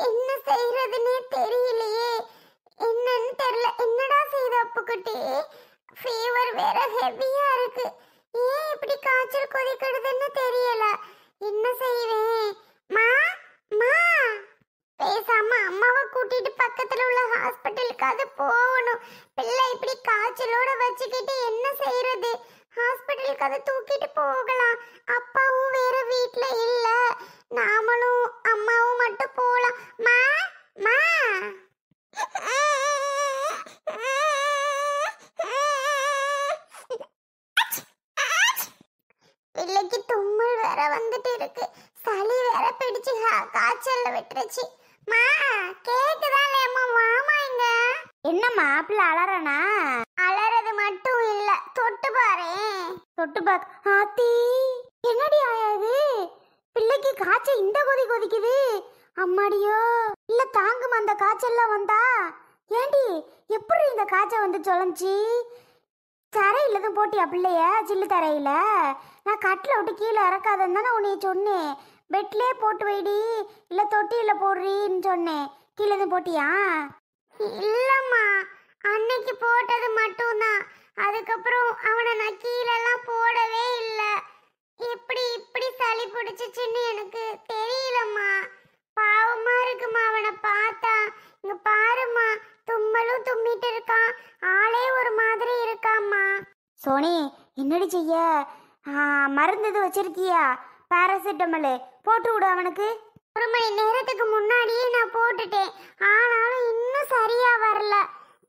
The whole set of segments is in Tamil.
என்ன செய்யறதுன்னே தெரியலையே. என்னன்னு தெரியல. என்னடா செய்த அப்புக்குட்டி? ஃபீவர் வேற ஹெவியா இருக்கு. ஏன் இப்படி காய்ச்சல் கொதிக்கிறதுன்னு தெரியல. என்ன செய்வேன்? மா மா பேசாம அம்மாவை கூட்டிட்டு பக்கத்துல உள்ள ஹாஸ்பிட்டலுக்காவது போகணும். பிள்ளை இப்படி காய்ச்சலோட வச்சுக்கிட்டு என்ன செய்யறது? ஹாஸ்பிட்டலுக்கு அதை தூக்கிட்டு போகலாம். அப்பாவும் வேற வீட்ல இல்ல. நாமளும் அம்மாவும் மட்டும் போலாம். மா மா பிள்ளைக்கு தும்மல் வேற வந்துட்டு இருக்கு. சளி வேற பிடிச்சு காய்ச்சல்ல விட்டுருச்சு. மா கேக்குதா இல்லையம்மா? மாமா இங்க. என்னம்மா பிள்ளை அலறனா? அலறது மட்டும் இல்ல, தொட்டு பாரு. தொட்டு பாக். ஆத்தி என்னடி ஆயாது? பிள்ளைக்கு காய்ச்சல் இந்த கொதிக்குது. அம்மாடியோ, இல்ல தாங்குமா அந்த காய்ச்சல்லாம் வந்தா? ஏண்டி எப்படி இந்த காய்ச்சல் வந்து சொலஞ்சி? தரையில தான் போட்டியா பிள்ளைய? சில்லு தரையில நான் கட்டில விட்டு கீழே இறக்காதன்னு தானே உன்னைய சொன்னேன். பெட்லேயே போட்டு வைடி, இல்லை தொட்டியில் போடுறின்னு சொன்னேன். கீழே தான் போட்டியா? இல்லம்மா, அன்னைக்கு போட்டது மட்டும்தான். அதுக்கப்புறம் அவனை நான் கீழெல்லாம் போடவே இல்லை. எப்படி இப்படி சளி பிடிச்சிச்சுன்னு எனக்கு தெரியலம்மா. பாவமா இருக்குமா அவனை பார்த்தா. இங்க பாருமா, தும்மலும் தும்மிட்டு இருக்கான். ஆளே ஒரு மாதிரி இருக்காம்மா. சோனி என்னடி செய்ய? மருந்து எதுவும் வச்சிருக்கியா? பாராசிட்டமல் போட்டு விடு அவனுக்கு. 1 மணி நேரத்துக்கு முன்னாடியே நான் போட்டுட்டேன். ஆனாலும் இன்னும் சரியா வரல.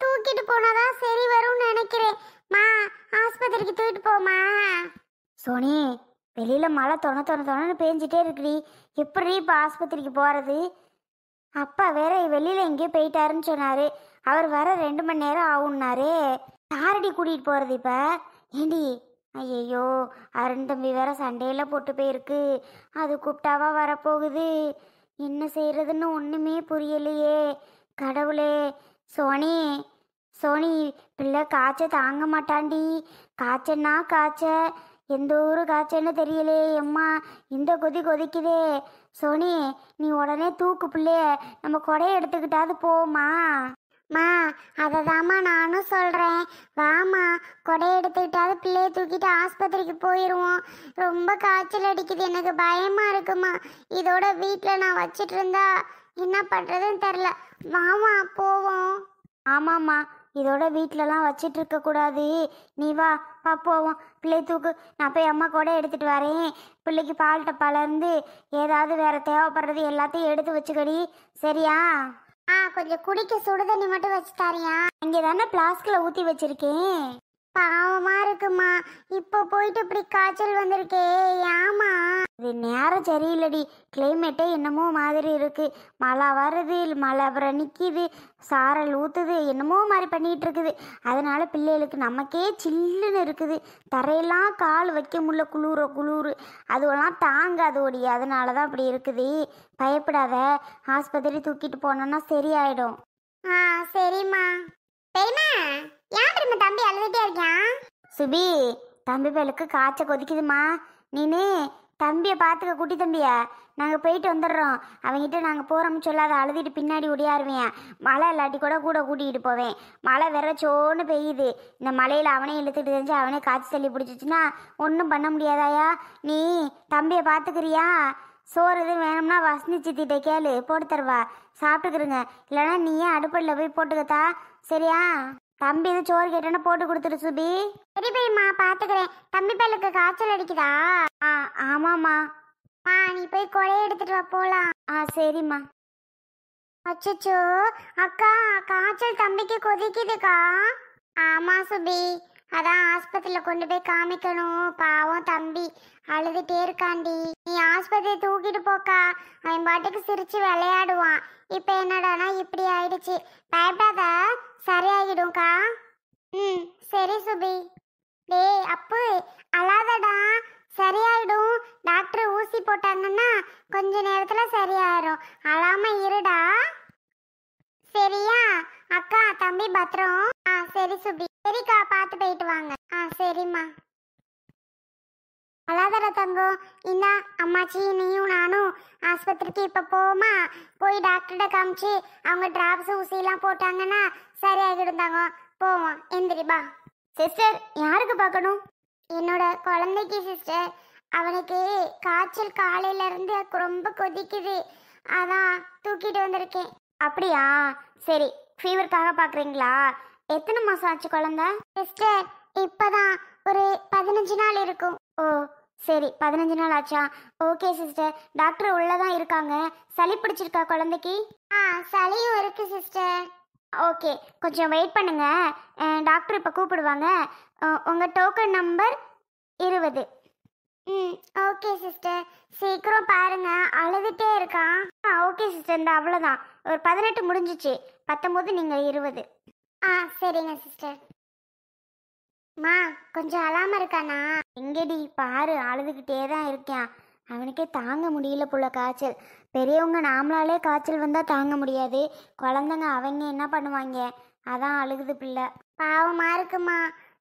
தூக்கிட்டு போனாதான் சரி வரும்னு நினைக்கிறேன். மா ஆஸ்பத்திரிக்கு தூக்கிட்டு போமா. சோனி வெளியில மழை தொணன்னு பேஞ்சிட்டே இருக்குடி. எப்படி இப்போ ஆஸ்பத்திரிக்கு போறது? அப்பா வேற வெளியில எங்கேயோ போயிட்டாருன்னு சொன்னாரு. அவர் வர 2 மணி நேரம் ஆகும்னாரு. யாரடி கூட்டிட்டு போறது இப்ப? ஏண்டி ஐயோ, அருண் தம்பி வேற சண்டையில போட்டு போயிருக்கு. அது கூப்பிட்டாவா வரப்போகுது? என்ன செய்யறதுன்னு ஒண்ணுமே புரியலையே. கடவுளே. சோனி சோனி பிள்ளை காய்ச்ச தாங்க மாட்டாண்டி. காய்ச்சன்னா காய்ச்ச, எந்த ஊரு காய்ச்சன்னு தெரியலையே. எம்மா இந்த கொதிக்குதே. சோனி நீ உடனே தூக்கு பிள்ளைய. நம்ம கொடையை எடுத்துக்கிட்டாது போமா. மா அததாம்மா நானும் சொல்றேன். வாமா, கொடை எடுத்துக்கிட்டாவது பிள்ளைய தூக்கிட்டு ஆஸ்பத்திரிக்கு போயிடுவோம். ரொம்ப காய்ச்சல் அடிக்குது, எனக்கு பயமா இருக்குமா. இதோட வீட்டில் நான் வச்சிட்டு இருந்தா என்ன பண்றதுன்னு தெரில. வாமா போவோம். ஆமாம்மா, இதோட வீட்டிலலாம் வச்சிட்டு இருக்கக்கூடாது. நீ வா போவோம். பிள்ளை தூக்கு. நான் போய் அம்மா கூட எடுத்துட்டு வரேன். பிள்ளைக்கு பால் டப்பாலேருந்து ஏதாவது வேற தேவைப்படுறது எல்லாத்தையும் எடுத்து வச்சுக்கடி, சரியா? கொஞ்சம் குடிக்க சுடுதண்ணி மட்டும் வச்சு தாரியா? இங்கே தானே பிளாஸ்கில் ஊற்றி வச்சிருக்கேன். பாவமா இருக்குமா, இப்போ போயிட்டு இப்படி காய்ச்சல் வந்திருக்கே. ஏமா? இது நேரம் சரியில்லடி. கிளைமேட்டே என்னமோ மாதிரி இருக்கு. மழை வருது, மழை அப்புறம் நிற்கிது, சாரல் ஊற்றுது, என்னமோ மாதிரி பண்ணிகிட்டு இருக்குது. அதனால பிள்ளைகளுக்கு நமக்கே சில்லுன்னு இருக்குது. தரையெல்லாம் கால் வைக்க முடியல, குளூரு அதுவெல்லாம் தாங்காதோடி. அதனால தான் அப்படி இருக்குது. பயப்படாத, ஆஸ்பத்திரி தூக்கிட்டு போனோன்னா சரியாயிடும். சரிம்மா. பெரியம்மா, ஏன் பெரியம்மா தம்பி அழுதுட்டே இருக்கான்? சுபி, தம்பி பேலுக்கு காய்ச்சல் கொதிக்குதுமா. நீனு தம்பியை பார்த்துக்க. குட்டி தம்பியா, நாங்கள் போயிட்டு வந்துடுறோம். அவங்ககிட்ட நாங்கள் போகிறோம்னு சொல்லாத. அழுதுட்டு பின்னாடி ஒடியாருவேன். மழை இல்லாட்டி கூட கூட்டிகிட்டு போவேன். மழை வேற சோன்னு பெய்யுது. இந்த மழையில் அவனே இழுத்துட்டு தெரிஞ்சு அவனே காய்ச்சி தள்ளி பிடிச்சிச்சுன்னா ஒன்றும் பண்ண முடியாதாயா? நீ தம்பியை பார்த்துக்கிறியா? சோறு எதுவும் வேணும்னா வசந்தி சித்திட்ட கேளு, போட்டு தருவா. சாப்பிட்டுக்கிறங்க. இல்லைன்னா நீயே அடுப்படியில் போய் போட்டுக்கத்தா, சரியா? தம்பி இது சோறு கேட்டேன்னா போட்டு கொடுத்துரு சுபி. சரி பெரியம்மா, பார்த்துக்கிறேன். தம்பி பேலுக்கு காய்ச்சல் அடிக்குதா? ஆமாம்மா. நீ போய் கொடையை எடுத்துட்டு வா, போலாம். சரிம்மா. அச்சோ அக்கா, காய்ச்சல் தம்பிக்கு கொதிக்குதுக்கா. ஆமா சுபி, அதான் ஆஸ்பத்திரியில கொண்டு போய் காமிக்கணும். பாவம் தம்பி அழுதுட்டே இருக்காண்டி. நீ ஆஸ்பத்திரி தூக்கிட்டு போக்கா. அவன் பாட்டுக்கு சிரிச்சு விளையாடுவான். இப்ப என்னடானா இப்படி ஆயிடுச்சு. பயப்படாத, சரியாகிடும்க்கா. சரி சுபி. டேய் அப்பு, அழாதடா, சரியாயிடும். டாக்டர் ஊசி போட்டாங்கன்னா கொஞ்ச நேரத்துல சரியாயிரும். அழாம இருடா, சரியா? அக்கா தம்பி பத்திரம். சரி சுபி. சரிக்கா, பார்த்து போயிட்டு வாங்க. சரிம்மா. அழாதடா தங்கம். இந்தா அம்மாச்சி நீயும் நானும் ஆஸ்பத்திரிக்கு இப்போ போமா, போய் டாக்டர்கிட்ட காமிச்சு அவங்க டிராப்ஸ் ஊசிலாம் போட்டாங்கன்னா சரியாகிடும் தங்கம். போவோம், எந்திரிப்பா. சிஸ்டர் யாருக்கு பார்க்கணும்? என்னோட குழந்தைக்கு சிஸ்டர். அவனுக்கு காய்ச்சல் காலையில இருந்து ரொம்ப கொதிக்குது, அதான் தூக்கிட்டு வந்திருக்கேன். அப்படியா, சரி. ஃபீவருக்காக பார்க்குறீங்களா? எத்தனை மாதம் ஆச்சு குழந்த? சிஸ்டர் இப்பதான் ஒரு 15 நாள் இருக்கும். ஓ சரி, 15 நாள் ஆச்சா? ஓகே சிஸ்டர், டாக்டர் உள்ளதான் இருக்காங்க. சளி பிடிச்சிருக்கா குழந்தைக்கு? சளியும் இருக்கு சிஸ்டர். ஓகே, கொஞ்சம் வெயிட் பண்ணுங்க. டாக்டர் இப்போ கூப்பிடுவாங்க. உங்கள் டோக்கன் நம்பர் 20. ஓகே சிஸ்டர், சீக்கிரம் பாருங்க, அழுதுட்டே இருக்கான். ஓகே சிஸ்டர், இந்த அவ்வளோதான். ஒரு 18 முடிஞ்சிச்சு, 19 நீங்கள் 20. சரிங்க சிஸ்டர். மா கொஞ்சம் அழாம இருக்கானா? எங்கடி பாரு, அழுதுகிட்டே தான் இருக்கேன். அவனுக்கே தாங்க முடியல போல காய்ச்சல். பெரியவங்க நாமளாலே காய்ச்சல் வந்தால் தாங்க முடியாது, குழந்தைங்க அவங்க என்ன பண்ணுவாங்க? அதான் அழுகுது பிள்ளை. பாவமா இருக்குமா,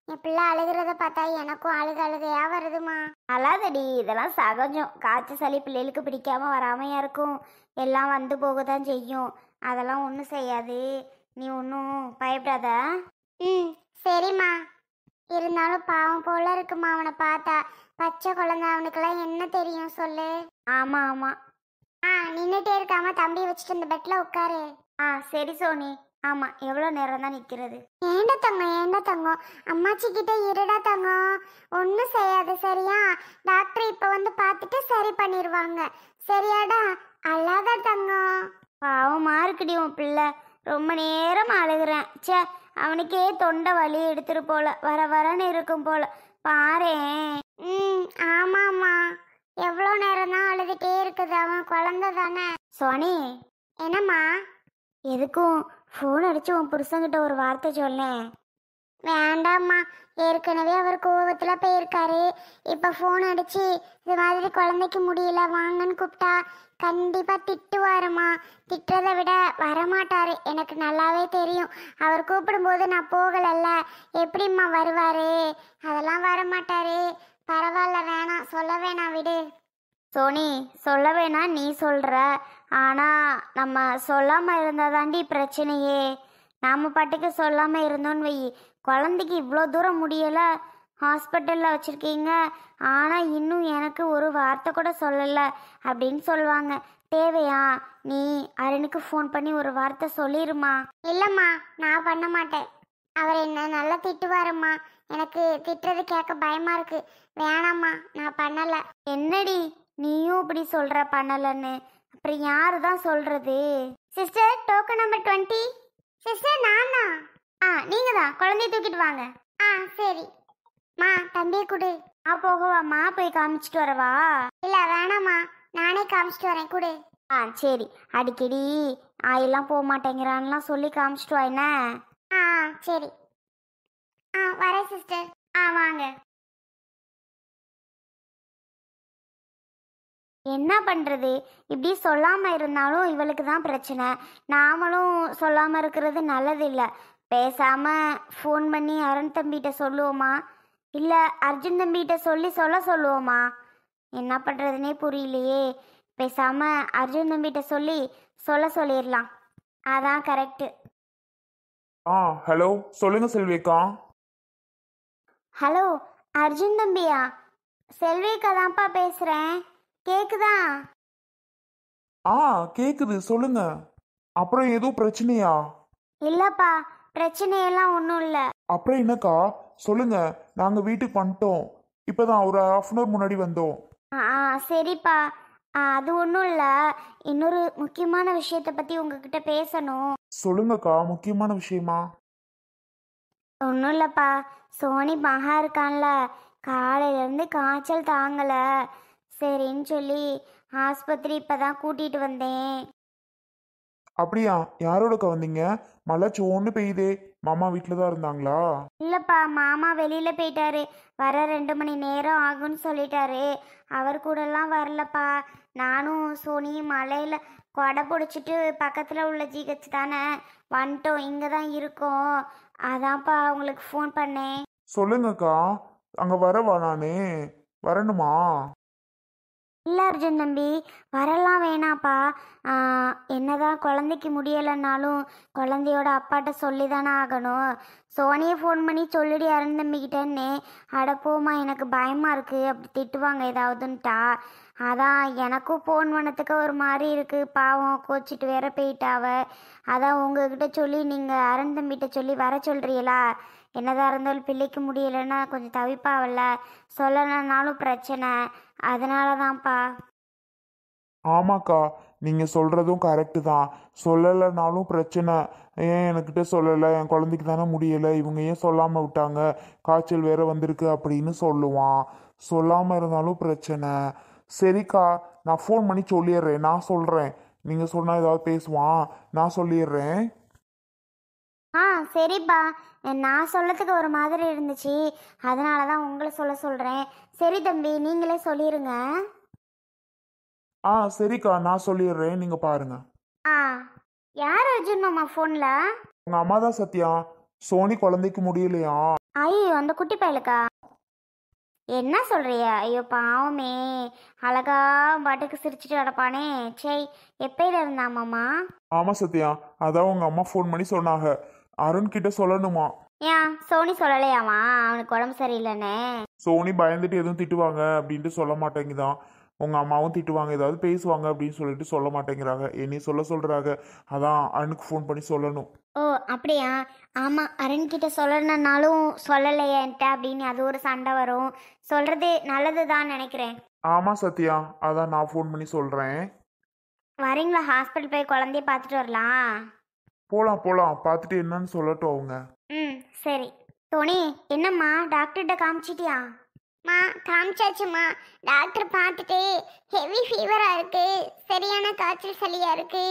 என் பிள்ளை அழுகிறத பார்த்தா எனக்கும் அழுகையா வருதுமா. அழாதடி, இதெல்லாம் சகஜம். காய்ச்சல் சளி பிள்ளைகளுக்கு பிடிக்காம வராமையா இருக்கும், எல்லாம் வந்து போக தான் செய்யும். அதெல்லாம் ஒன்றும் செய்யாது, நீ ஒன்றும் பயப்படாத. சரிம்மா. இருந்தாலும் பாவம் போல இருக்குமா அவனை பார்த்தா. பச்சை குழந்தை, அவனுக்கெல்லாம் என்ன தெரியும் சொல்லு. ஆமாம் ஆமாம். நின்றுட்டே இருக்காம தம்பி வச்சுட்டு இந்த பெட்ல உட்காரு. சரி சோனி. ஆமாம், எவ்வளோ நேரம் தான் நிற்கிறது? ஏண்ட தங்கம், அம்மாச்சி கிட்ட இருடா தங்கம், ஒன்றும் செய்யாது சரியா? டாக்டர் இப்போ வந்து பார்த்துட்டு சரி பண்ணிடுவாங்க சரியாடா? அழாத தங்கம். பாவமா இருக்குடி உன் பிள்ளை, ரொம்ப நேரம் அழுகிறேன். சே, அவனுக்கே தொண்டை வலி எடுத்துரு போல, வர வரன்னு இருக்கும் போல. பாரேன். ஆமாம்மா, எவ்வளோ நேரம் தான் அழுதுட்டே இருக்குது, அவன் குழந்தை தானே. சோனி. என்னம்மா? எதுக்கும் ஃபோன் அடிச்சு உன் புருஷங்கிட்ட ஒரு வார்த்தை சொல்லேன். வேண்டாம்மா, ஏற்கனவே அவர் கோவத்தில் போயிருக்காரு. இப்போ ஃபோன் அடிச்சு இது மாதிரி குழந்தைக்கு முடியல வாங்கன்னு கூப்பிட்டா கண்டிப்பாக திட்டுவாருமா. திட்டுறதை விட வரமாட்டாரு, எனக்கு நல்லாவே தெரியும். அவர் கூப்பிடும்போது நான் போகலல்ல, எப்படிம்மா வருவார்? அதெல்லாம் வரமாட்டாரு. பரவாயில்ல, வேணாம், சொல்ல வேணாம், விடு. சோனி, சொல்ல வேணாம் நீ சொல்கிற, ஆனால் நம்ம சொல்லாமல் இருந்தால் தாண்டி பிரச்சனையே. நாம் பாட்டுக்கு சொல்லாமல் இருந்தோன்னு வை, குழந்தைக்கு இவ்வளோ தூரம் முடியலை, ஹாஸ்பிட்டலில் வச்சுருக்கீங்க, ஆனால் இன்னும் எனக்கு ஒரு வார்த்தை கூட சொல்லலை அப்படின்னு சொல்லுவாங்க. தேவையா? நீ அருணுக்கு ஃபோன் பண்ணி ஒரு வார்த்தை சொல்லிடுமா. இல்லைம்மா, நான் பண்ண மாட்டேன். அவர் என்ன நல்லா திட்டுவாருமா, எனக்கு திட்டுறது கேட்க பயமா இருக்கு. வேணாம்மா, நான் பண்ணலை. என்னடி நீயும் இப்படி சொல்கிற பண்ணலன்னு? அப்புறம் யாரு தான் சொல்கிறது? Sister, token number 20. சிஸ்டர் நான் தான். நீங்கள் தான். குழந்தைய தூக்கிட்டு வாங்க. சரி. மா தம்பியை கொடு. போகவாம்மா, போய் காமிச்சிட்டு வரவா? இல்லை வேணாம்மா, நானே காமிச்சிட்டு வரேன், கொடு. சரி. அடிக்கடி ஆயெல்லாம் போக மாட்டேங்கிறான்லாம் சொல்லி காமிச்சிட்டு வா என்ன? சரி. வரேன் சிஸ்டர். வாங்க. என்ன பண்ணுறது, இப்படி சொல்லாமல் இருந்தாலும் இவளுக்கு தான் பிரச்சனை. நாமளும் சொல்லாமல் இருக்கிறது நல்லதில்லை. பேசாமல் ஃபோன் பண்ணி அருண் தம்பிகிட்ட சொல்லுவோமா, இல்லை அர்ஜுன் தம்பிகிட்ட சொல்லுவோமா? என்ன பண்ணுறதுனே புரியலையே. பேசாமல் அர்ஜுன் தம்பிகிட்ட சொல்லிடலாம், அதான் கரெக்டு. ஹலோ, சொல்லுங்க செல்விக்கா. ஹலோ, அர்ஜுன் தம்பியா? செல்விக்கா தான்ப்பா பேசுகிறேன், கேக்குதா? கேக்குது, சொல்லுங்க. அப்புறம் எதுவும் பிரச்சனையா? இல்லப்பா, பிரச்சனையெல்லாம் ஒன்றும் இல்லை. அப்புறம் என்னக்கா சொல்லுங்க, நாங்க வீட்டுக்கு வந்துட்டோம். இப்பதான் ஒரு ஹாஃப் அன் அவர் முன்னாடி வந்தோம். சரிப்பா, அது ஒன்றும் இல்லை. இன்னொரு முக்கியமான விஷயத்தை பற்றி உங்ககிட்ட பேசணும். சொல்லுங்கக்கா, முக்கியமான விஷயமா? ஒன்றும் இல்லைப்பா, சோனி மகா இருக்கான்ல, காலையிலேருந்து காய்ச்சல் தாங்கலை. சரின்னு சொல்லி ஆஸ்பத்திரி இப்போ தான் கூட்டிகிட்டு வந்தேன். அப்படியா? யாரோடக்கா வந்தீங்க? மழை சோன்னு பெய்யுதே, மாமா வீட்டில் தான் இருந்தாங்களா? இல்லைப்பா, மாமா வெளியில் போயிட்டாரு, வர 2 மணி நேரம் ஆகும்னு சொல்லிட்டாரு. அவர் கூடலாம் வரலப்பா. நானும் சோனியும் மலையில் கொடை பிடிச்சிட்டு பக்கத்தில் உள்ள ஜிஹெச் தானே வந்துட்டோம், இங்கே தான் இருக்கோம். அதான்ப்பா உங்களுக்கு ஃபோன் பண்ணேன். சொல்லுங்கக்கா, அங்கே வரவா? நானே வரணுமா? இல்லை அர்ஜுன் தம்பி, வரலாம் வேணாப்பா. என்னதான் குழந்தைக்கு முடியலைன்னாலும் குழந்தையோட அப்பாட்ட சொல்லி தானே ஆகணும். சோனியை ஃபோன் பண்ணி சொல்லிடி அருண் தம்பிக்கிட்டேன்னே. அட போம்மா, எனக்கு பயமாக இருக்குது, அப்படி திட்டுவாங்க ஏதாவதுன்ட்டா. அதான் எனக்கும் ஃபோன் பண்ணதுக்கு ஒரு மாதிரி இருக்குது, பாவம் கோச்சிட்டு வேற போயிட்டாவ. அதான் உங்ககிட்ட சொல்லி நீங்கள் அருண் தம்பிகிட்ட சொல்லி வர சொல்கிறீங்களா? என்னதான் இருந்தாலும் பிள்ளைக்கு முடியலைன்னா கொஞ்சம் தவிப்பாவல்ல, சொல்லலைன்னாலும் பிரச்சனை. அதனால தான்ப்பா. ஆமாக்கா, நீங்கள் சொல்கிறதும் கரெக்டு தான். சொல்லலைனாலும் பிரச்சனை. ஏன் என்கிட்ட சொல்லலை, என் குழந்தைக்கு தானே முடியலை, இவங்க ஏன் சொல்லாமல் விட்டாங்க, காய்ச்சல் வேற வந்திருக்கு அப்படின்னு சொல்லுவான். சொல்லாமல் இருந்தாலும் பிரச்சனை. சரிக்கா, நான் ஃபோன் பண்ணி சொல்லிடுறேன். நான் சொல்கிறேன், நீங்கள் சொன்னால் ஏதாவது பேசுவான், நான் சொல்லிடுறேன். ஆ சரிப்பா. நான் சொல்லத்துக்கு ஒரு மாதிரி இருந்துச்சு, அதனால தான் உங்களை சொல்கிறேன். சரி தம்பி, நீங்களே சொல்லிடுங்க. சரிக்கா, நான் சொல்லிடுறேன், நீங்கள் பாருங்க. ஆ, யார் அர்ஜுன் மாமா ஃபோனில்? உங்கள் அம்மா தான் சத்யா. சோனி குழந்தைக்கு முடியலையா? ஐயோ, அந்த குட்டி பயலுக்கா? என்ன சொல்றிய? ஐயோ பாவமே, அழகா பாட்டுக்கு சிரிச்சுட்டு கிடப்பானே. சே, எப்பயில இருந்தாமாம்மா? ஆமாம் சத்யா, அதான் உங்கள் அம்மா ஃபோன் பண்ணி சொன்னாங்க, அருண் கிட்ட சொல்லணுமா. ஏன் சோனி சொல்லலையாமா அவனுக்கு உடம்பு சரியில்லைன்னு? சோனி பயந்துட்டு எதுவும் திட்டுவாங்க அப்படின்ட்டு சொல்ல மாட்டேங்குதான். உங்கள் அம்மாவும் திட்டுவாங்க, ஏதாவது பேசுவாங்க அப்படின்னு சொல்லிட்டு சொல்ல மாட்டேங்கிறாங்க. என்னையும் சொல்ல சொல்கிறாங்க. அதான் அருணுக்கு ஃபோன் பண்ணி சொல்லணும். ஓ அப்படியா? ஆமாம், அருண்கிட்ட சொல்லணுன்னாலும் சொல்லலையேன்ட்ட அப்படின்னு அது ஒரு சண்டை வரும். சொல்கிறது நல்லது தான் நினைக்கிறேன். ஆமாம் சத்யா, அதான் நான் ஃபோன் பண்ணி சொல்கிறேன். வரீங்களா? ஹாஸ்பிட்டல் போய் குழந்தைய பார்த்துட்டு வரலாம். போகலாம் போகலாம், பார்த்துட்டு என்னன்னு சொல்லட்டும் அவங்க. ம் சரி. டோனி, என்னம்மா டாக்டர்கிட்ட காமிச்சிட்டியா? மா காமிச்சாச்சுமா. டாக்டர் பார்த்துட்டு ஹெவி ஃபீவராக இருக்கு, சரியான காய்ச்சல் சளியாக இருக்கு,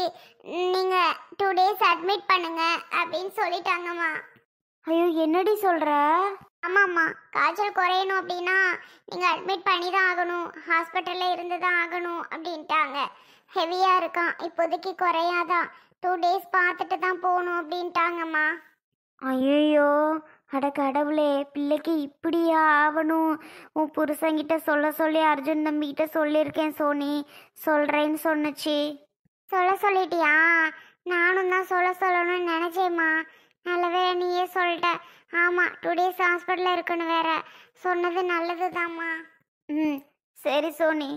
நீங்கள் 2 days அட்மிட் பண்ணுங்க அப்படின்னு சொல்லிட்டாங்கம்மா. ஐயோ, என்னடி சொல்கிற? ஆமாம்மா, காய்ச்சல் குறையணும் அப்படின்னா நீங்கள் அட்மிட் பண்ணி தான் ஆகணும், ஹாஸ்பிட்டலில் இருந்து தான் ஆகணும் அப்படின்ட்டாங்க. ஹெவியாக இருக்கான், இப்போதைக்கு குறையாதான், 2 days பார்த்துட்டு தான் போகணும் அப்படின்ட்டாங்கம்மா. ஐயோ, அட கடவுளே, பிள்ளைக்கு இப்படியா ஆகணும்? உன் புருஷங்கிட்ட சொல்ல சொல்லி அர்ஜுன் தம்பிக்கிட்ட சொல்லியிருக்கேன் சோனி, சொல்கிறேன்னு சொன்னுச்சு. சொல்லிட்டியா? நானும் தான் சொல்லணும்னு நினச்சேம்மா. நல்ல வேளை நீயே சொல்லிட்ட. ஆமாம், 2 days ஹாஸ்பிட்டலில் இருக்குன்னு வேற சொன்னது நல்லது தாம்மா. ம் சரி சோனி,